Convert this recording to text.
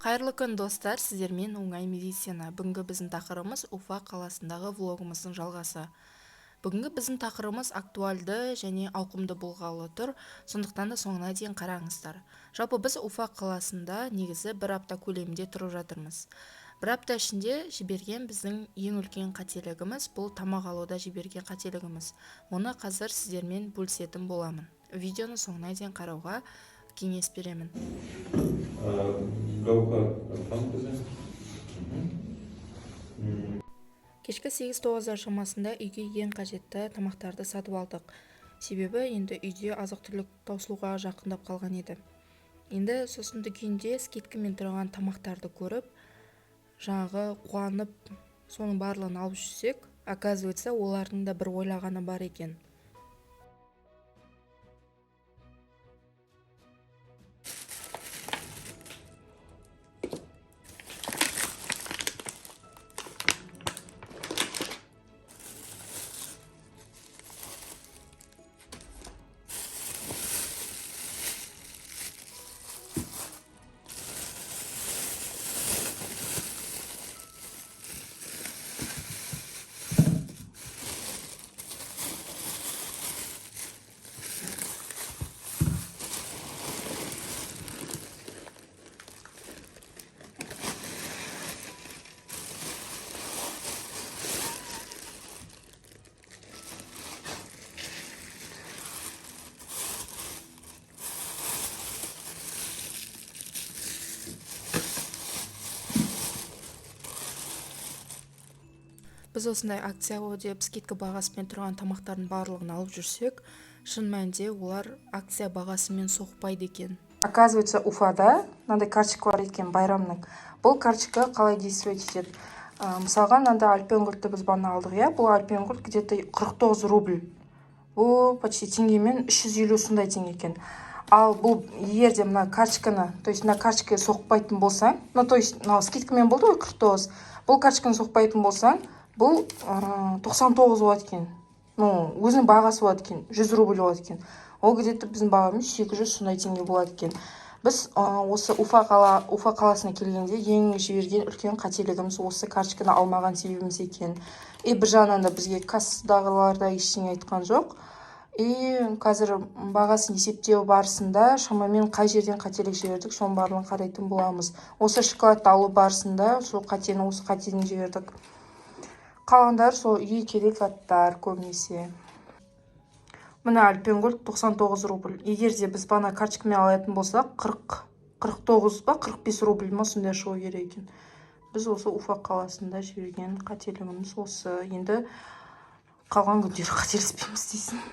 Қайырлы күн достар, сіздермен оңай медицина. Бүгінгі біздің тақырыбымыз Уфа қаласындағы влогымыздың жалғасы. Бүгінгі біздің тақырыбымыз актуальды және ауқымды болғалы тұр, сондықтан да соңына дейін қараңыздар. Жалпы біз Уфа қаласында негізі бір апта көлемінде тұрып жатырмыз. Бір апта ішінде жіберген біздің ең үлкен қателігіміз бұл тамақ алуда жіберген қателігіміз. Оны қазір сіздермен бөлісетін боламын. Видеоны соңына дейін қарауға кеңес беремін. Кешкі 8-9 шамасында үйге ең қажетті тамақтарды сатып алдық. Себебі енді үйде азық-түлік таусылуға жақындап қалған еді. Енді сосын дүкенде скидкамен тұрған тамақтарды көріп, жаңағы қуанып, соның барлығын алып жүрсек, оказывается, олардың да бір ойлағаны бар екен. Біз осындай акция деп скидка бағасымен тұрған тамақтардың барлығын алып жүрсек, шын мәнінде олар акция бағасымен соқпайды екен. Оказывается, Уфада мынандай карточка бар екен, байрамның. Бұл карточка қалай действовать етеді? Мысалға, мынандай альпенгуртты біз бағана алдық, иә? Бұл альпенгурт где-то 49 рубль. Бұл почти теңгемен 350 сондай теңге екен. Ал бұл егер де мына карточканы, то есть мына карточкаға соқпайтын болсаң, то есть скидкамен болды ғой 49. Бұл карточканы соқпайтын болсаң, бұл 99 болады екен. Өзінің бағасы болады екен, 100 рубль болады екен. Ол где-то біздің бағамыз 800 сондай теңге болады екен. Біз осы Уфа қаласына келгенде ең жіберген үлкен қателігіміз осы карточканы алмаған себебіміз екен. Бір жағынан да бізге кассадағылар да ештеңе айтқан жоқ. Қазір бағасын есептеу барысында шамамен қай жерден қателік жібердік, соның барлығын қарайтын боламыз. Осы шоколадты алу барысында сол қатеден жібердік. Қалғандар сол үйге керек заттар көбінесе. Мына альпенгурт 99 рубль. Егер де біз бана карточкамен алатын болсақ, 49 ба 45 рубль ма сондай шығу керек екен. Біз осы Уфа қаласында жіберген қателігіміз осы. Енді қалған күндері қателеспейміз дейсің.